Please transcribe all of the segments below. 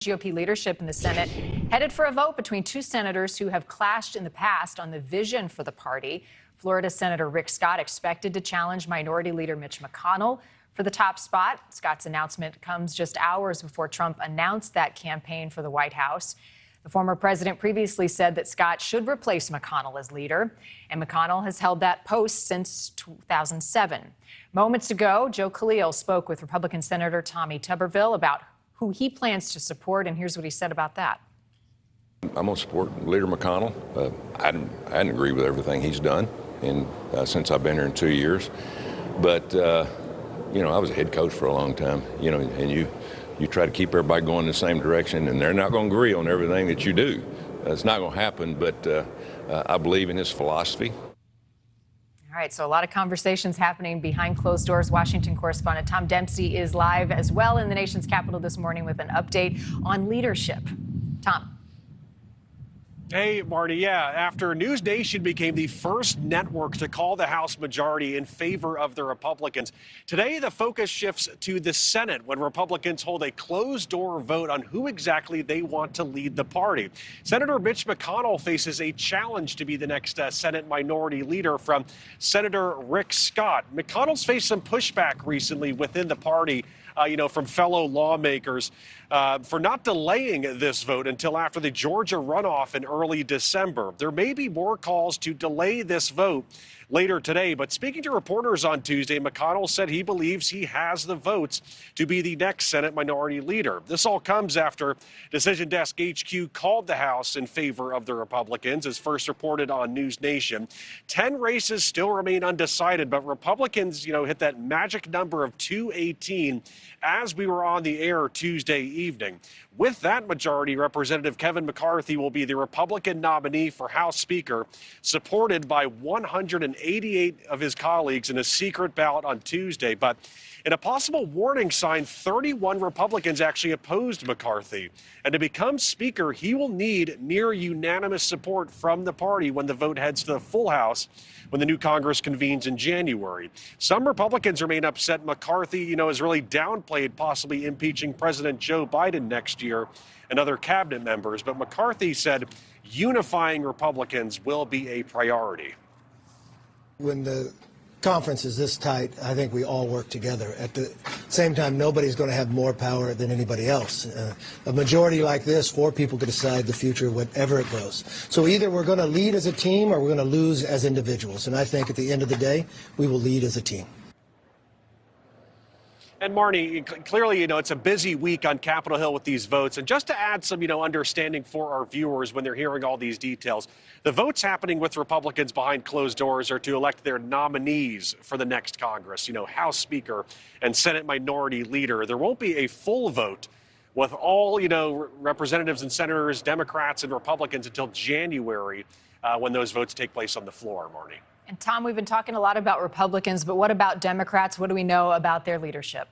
GOP leadership in the Senate headed for a vote between two senators who have clashed in the past on the vision for the party. Florida Senator Rick Scott expected to challenge Minority Leader Mitch McConnell for the top spot. Scott's announcement comes just hours before Trump announced that campaign for the White House. The former president previously said that Scott should replace McConnell as leader, and McConnell has held that post since 2007. Moments ago, Joe Khalil spoke with Republican Senator Tommy Tuberville about who he plans to support, and here's what he said about that. I'm going to support Leader McConnell. I didn't agree with everything he's done since I've been here in 2 years. But, I was a head coach for a long time, and you try to keep everybody going in the same direction, and they're not going to agree on everything that you do. It's not going to happen, but I believe in his philosophy. All right, so a lot of conversations happening behind closed doors. Washington correspondent Tom Dempsey is live as well in the nation's capital this morning with an update on leadership. Tom. Hey, Marty. Yeah, after NewsNation became the first network to call the House majority in favor of the Republicans, today the focus shifts to the Senate when Republicans hold a closed-door vote on who exactly they want to lead the party. Senator Mitch McConnell faces a challenge to be the next Senate minority leader from Senator Rick Scott. McConnell's faced some pushback recently within the party, from fellow lawmakers for not delaying this vote until after the Georgia runoff in early December. There may be more calls to delay this vote later today, but speaking to reporters on Tuesday, McConnell said he believes he has the votes to be the next Senate minority leader. This all comes after Decision Desk HQ called the House in favor of the Republicans, as first reported on NewsNation. 10 races still remain undecided, but Republicans, hit that magic number of 218 as we were on the air Tuesday evening. With that majority, Representative Kevin McCarthy will be the Republican nominee for House Speaker, supported by 188 of his colleagues in a secret ballot on Tuesday. But in a possible warning sign, 31 Republicans actually opposed McCarthy. And to become Speaker, he will need near unanimous support from the party when the vote heads to the full House when the new Congress convenes in January. Some Republicans remain upset McCarthy, has really downplayed possibly impeaching President Joe Biden next year and other cabinet members. But McCarthy said unifying Republicans will be a priority. When the conference is this tight, I think we all work together. At the same time, nobody's going to have more power than anybody else. A majority like this, 4 people could decide the future, whatever it goes. So either we're going to lead as a team or we're going to lose as individuals. And I think at the end of the day, we will lead as a team. And Marni, clearly, it's a busy week on Capitol Hill with these votes. And just to add some, understanding for our viewers when they're hearing all these details, the votes happening with Republicans behind closed doors are to elect their nominees for the next Congress, House Speaker and Senate Minority Leader. There won't be a full vote with all, representatives and senators, Democrats and Republicans until January when those votes take place on the floor, Marni. And Tom, we've been talking a lot about Republicans, but what about Democrats? What do we know about their leadership?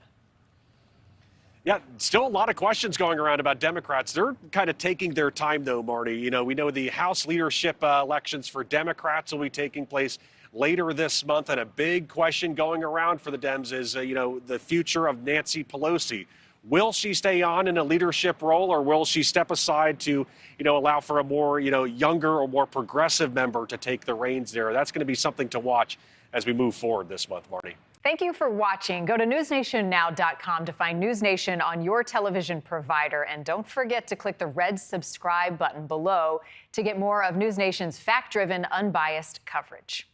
Yeah, still a lot of questions going around about Democrats. They're kind of taking their time, though, Marty. We know the House leadership elections for Democrats will be taking place later this month. And a big question going around for the Dems is, the future of Nancy Pelosi. Will she stay on in a leadership role, or will she step aside to, allow for a more, younger or more progressive member to take the reins there? That's going to be something to watch as we move forward this month, Marty. Thank you for watching. Go to newsnationnow.com to find NewsNation on your television provider. And don't forget to click the red subscribe button below to get more of NewsNation's fact-driven, unbiased coverage.